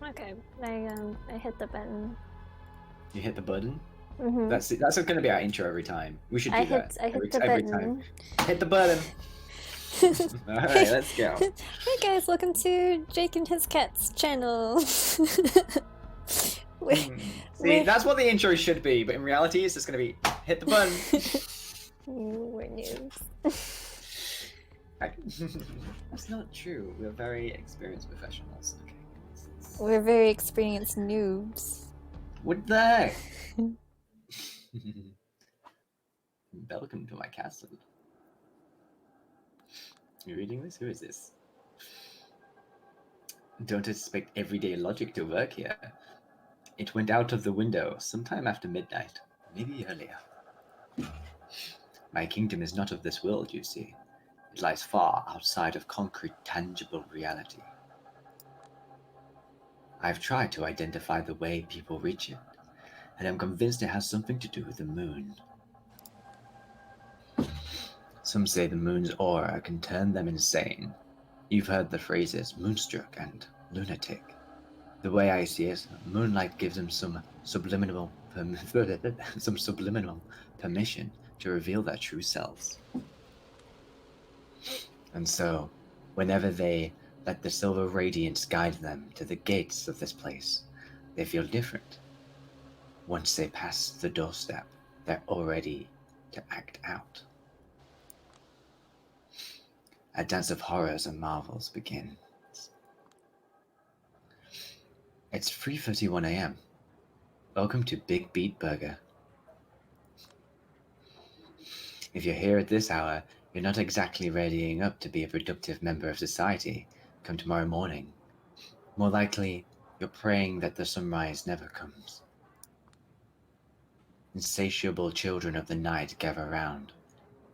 Okay, I hit the button. You hit the button? Mm-hmm. That's going to be our intro every time. We should do that. I hit the every button. time. Hit the button. All right, let's go. Hey guys, welcome to Jake and his cat's channel. See, that's what the intro should be, but in reality, it's just going to be hit the button. We're noobs. That's not true. We're very experienced professionals. Okay. We're very experienced noobs. What the heck? Welcome to my castle. You reading this? Who is this? Don't expect everyday logic to work here. It went out of the window sometime after midnight, maybe earlier. My kingdom is not of this world, you see. It lies far outside of concrete, tangible reality. I've tried to identify the way people reach it, and I'm convinced it has something to do with the moon. Some say the moon's aura can turn them insane. You've heard the phrases moonstruck and lunatic. The way I see it, moonlight gives them some subliminal permission to reveal their true selves. And so, whenever they let the silver radiance guide them to the gates of this place, they feel different. Once they pass the doorstep, they're all ready to act out. A dance of horrors and marvels begins. It's 3:31 a.m. Welcome to Big Beat Burger. If you're here at this hour, you're not exactly readying up to be a productive member of society come tomorrow morning. More likely, you're praying that the sunrise never comes. Insatiable children of the night gather around,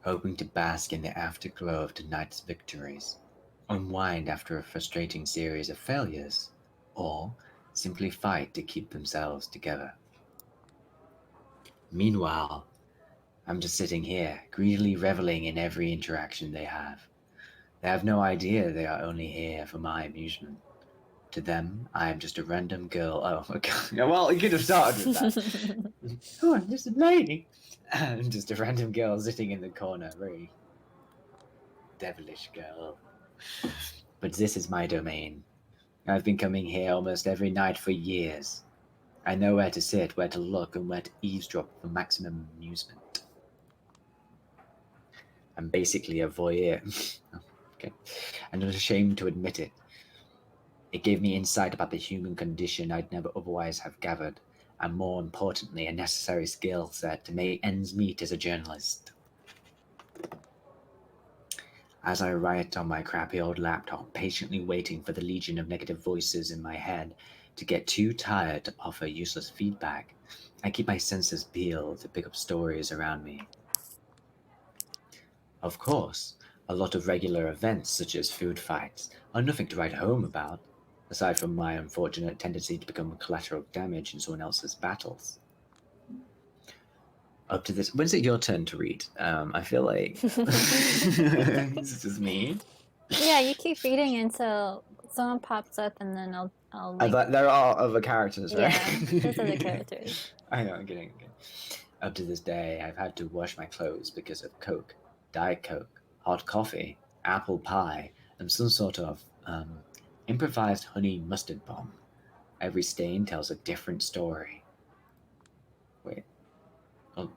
hoping to bask in the afterglow of tonight's victories, unwind after a frustrating series of failures, or simply fight to keep themselves together. Meanwhile, I'm just sitting here, greedily reveling in every interaction they have. They have no idea they are only here for my amusement. To them, I am just a random girl. Oh, okay. Well, you could have started with that. Oh, I'm just a lady. I'm just a random girl sitting in the corner, very devilish girl. But this is my domain. I've been coming here almost every night for years. I know where to sit, where to look, and where to eavesdrop for maximum amusement. I'm basically a voyeur. Okay. I'm not ashamed to admit it. It gave me insight about the human condition I'd never otherwise have gathered, and more importantly, a necessary skill set to make ends meet as a journalist. As I write on my crappy old laptop, patiently waiting for the legion of negative voices in my head to get too tired to offer useless feedback, I keep my senses peeled to pick up stories around me. Of course, a lot of regular events such as food fights are nothing to write home about, aside from my unfortunate tendency to become collateral damage in someone else's battles. Up to this, when's it your turn to read? I feel like this is me. Yeah, you keep reading until someone pops up, and then I'll like. There are other characters, right? Yeah, there's other characters. I know, I'm kidding. Up to this day, I've had to wash my clothes because of Coke, Diet Coke, hot coffee, apple pie, and some sort of improvised honey mustard bomb. Every stain tells a different story. Wait. Oh,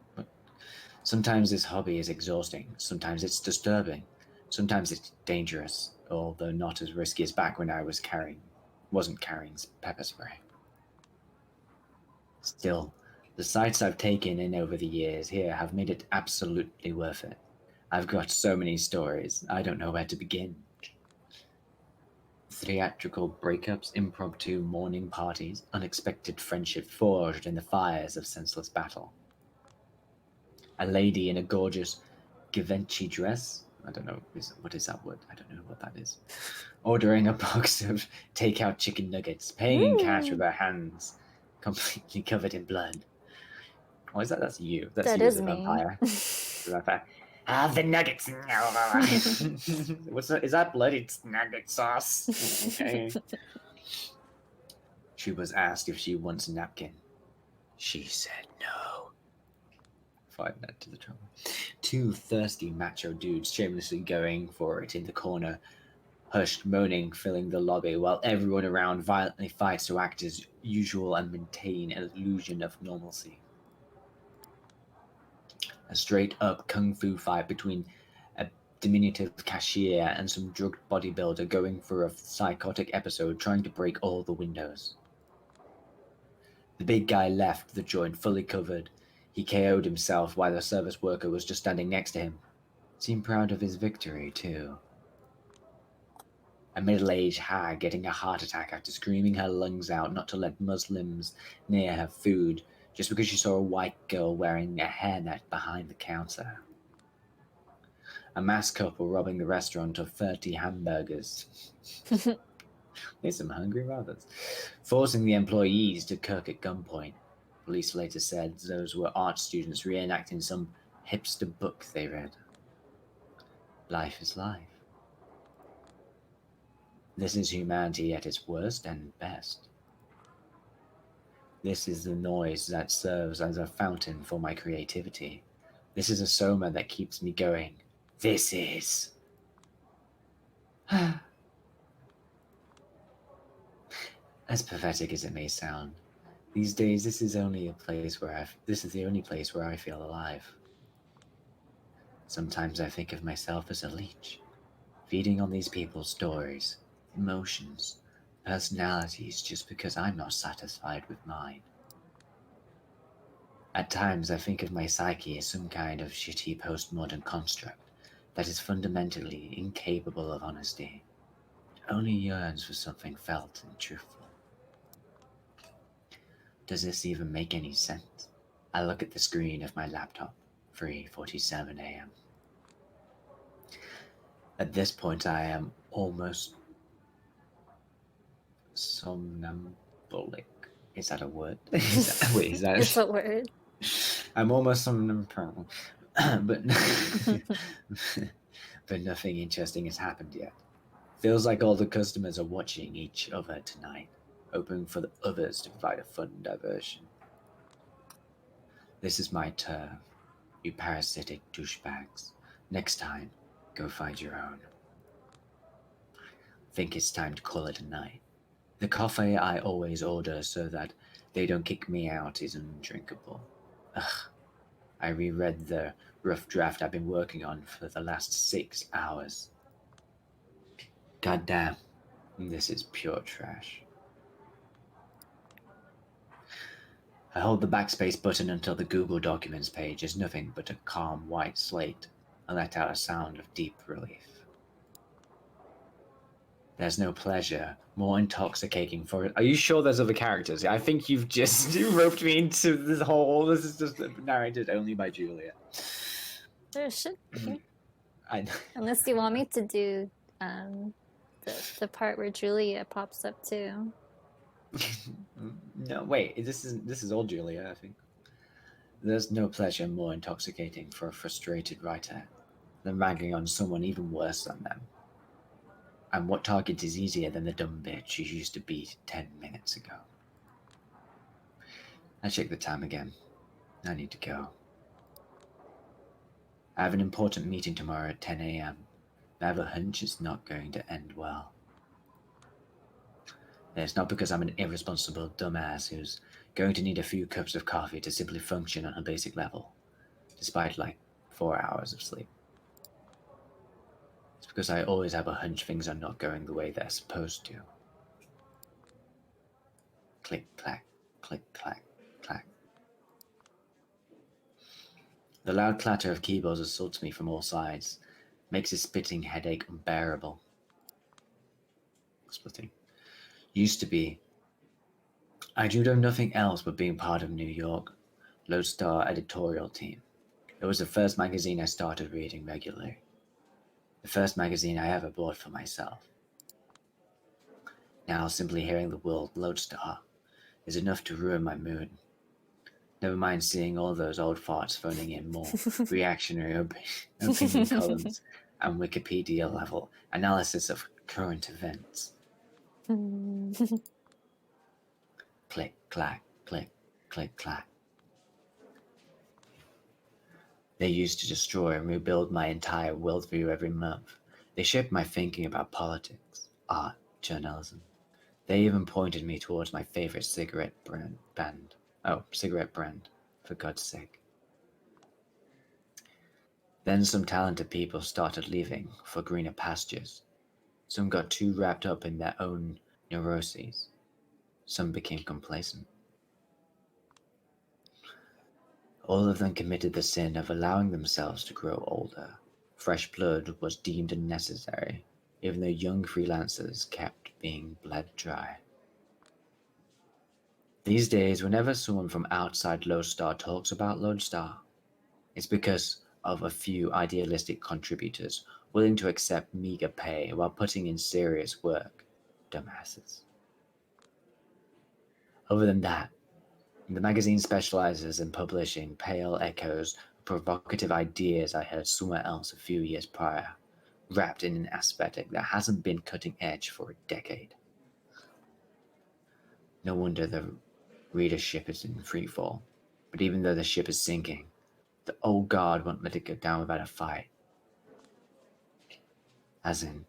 sometimes this hobby is exhausting. Sometimes it's disturbing. Sometimes it's dangerous, although not as risky as back when I wasn't carrying pepper spray. Still, the sights I've taken in over the years here have made it absolutely worth it. I've got so many stories, I don't know where to begin. Theatrical breakups, impromptu morning parties, unexpected friendship forged in the fires of senseless battle. A lady in a gorgeous Givenchy dress, I don't know, what is that word? I don't know what that is. Ordering a box of takeout chicken nuggets, paying in cash with her hands, completely covered in blood. Oh, is that? That's you. That's That you is as a me. vampire. The vampire. Have the nuggets. What's that? Is that bloody nugget sauce? Okay. She was asked if she wants a napkin. She said no. Find that to the trouble. Two thirsty macho dudes shamelessly going for it in the corner, hushed moaning filling the lobby, while everyone around violently fights to act as usual and maintain an illusion of normalcy. A straight-up kung fu fight between a diminutive cashier and some drugged bodybuilder going for a psychotic episode trying to break all the windows. The big guy left the joint fully covered. He KO'd himself while the service worker was just standing next to him. Seemed proud of his victory, too. A middle-aged hag getting a heart attack after screaming her lungs out not to let Muslims near her food just because she saw a white girl wearing a hairnet behind the counter. A masked couple robbing the restaurant of 30 hamburgers. There's some hungry rabbits. Forcing the employees to cook at gunpoint. Police later said those were art students reenacting some hipster book they read. Life is life. This is humanity at its worst and best. This is the noise that serves as a fountain for my creativity. This is a soma that keeps me going. This is... As pathetic as it may sound, these days this is the only place where I feel alive. Sometimes I think of myself as a leech, feeding on these people's stories, emotions, personalities just because I'm not satisfied with mine. At times I think of my psyche as some kind of shitty postmodern construct that is fundamentally incapable of honesty, only yearns for something felt and truthful. Does this even make any sense? I look at the screen of my laptop, 3:47 a.m. At this point I am almost somnambulic. Is that a word? Is that It's a word. I'm almost somnambulic. but but nothing interesting has happened yet. Feels like all the customers are watching each other tonight, hoping for the others to provide a fun diversion. This is my turf, you parasitic douchebags. Next time, go find your own. Think it's time to call it a night. The coffee I always order so that they don't kick me out is undrinkable. Ugh. I reread the rough draft I've been working on for the last 6 hours. Goddamn, this is pure trash. I hold the backspace button until the Google Documents page is nothing but a calm white slate. I let out a sound of deep relief. There's no pleasure more intoxicating for it. Are you sure there's other characters? I think you've just roped me into this whole... This is just narrated only by Julia. There should be. I... Unless you want me to do the part where Julia pops up too. No, wait. This is all Julia, I think. There's no pleasure more intoxicating for a frustrated writer than ragging on someone even worse than them. And what target is easier than the dumb bitch you used to be 10 minutes ago? I check the time again. I need to go. I have an important meeting tomorrow at 10 a.m. I have a hunch it's not going to end well. And it's not because I'm an irresponsible dumbass who's going to need a few cups of coffee to simply function on a basic level, despite like 4 hours of sleep. It's because I always have a hunch things are not going the way they're supposed to. Click, clack, click, clack, clack. The loud clatter of keyboards assaults me from all sides, makes a spitting headache unbearable. Splitting. Used to be. I dreamed of nothing else but being part of New York Lodestar editorial team. It was the first magazine I started reading regularly. The first magazine I ever bought for myself. Now simply hearing the word Lodestar is enough to ruin my mood. Never mind seeing all those old farts phoning in more reactionary opinion columns and Wikipedia level analysis of current events. clack, click, click, clack. They used to destroy and rebuild my entire worldview every month. They shaped my thinking about politics, art, journalism. They even pointed me towards my favorite band. Oh, cigarette brand, for God's sake. Then some talented people started leaving for greener pastures. Some got too wrapped up in their own neuroses. Some became complacent. All of them committed the sin of allowing themselves to grow older. Fresh blood was deemed unnecessary, even though young freelancers kept being bled dry. These days, whenever someone from outside Lodestar talks about Lodestar, it's because of a few idealistic contributors willing to accept meager pay while putting in serious work. Dumbasses. Other than that, the magazine specializes in publishing pale echoes of provocative ideas I heard somewhere else a few years prior, wrapped in an aesthetic that hasn't been cutting edge for a decade. No wonder the readership is in freefall, but even though the ship is sinking, the old guard won't let it go down without a fight. As in,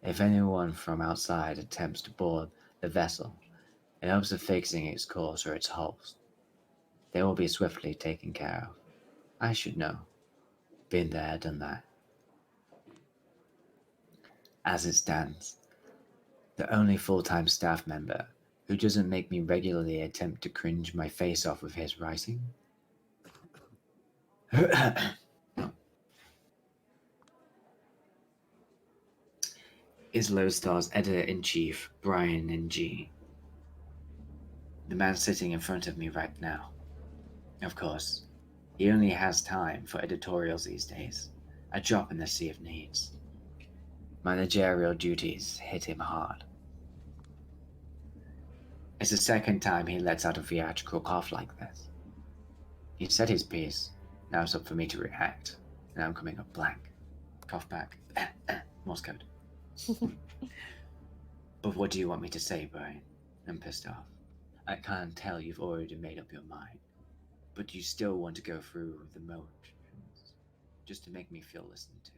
if anyone from outside attempts to board the vessel in hopes of fixing its course or its hulls, they will be swiftly taken care of. I should know. Been there, done that. As it stands, the only full-time staff member who doesn't make me regularly attempt to cringe my face off with his writing is Lodestar's editor-in-chief, Brian Ng. The man sitting in front of me right now. Of course, he only has time for editorials these days, a drop in the sea of needs. Managerial duties hit him hard. It's the second time he lets out a theatrical cough like this. He said his piece, now it's up for me to react, and I'm coming up blank. Cough back. Morse code. But what do you want me to say, Brian? I'm pissed off. I can't tell you've already made up your mind, but you still want to go through the motions just to make me feel listened to.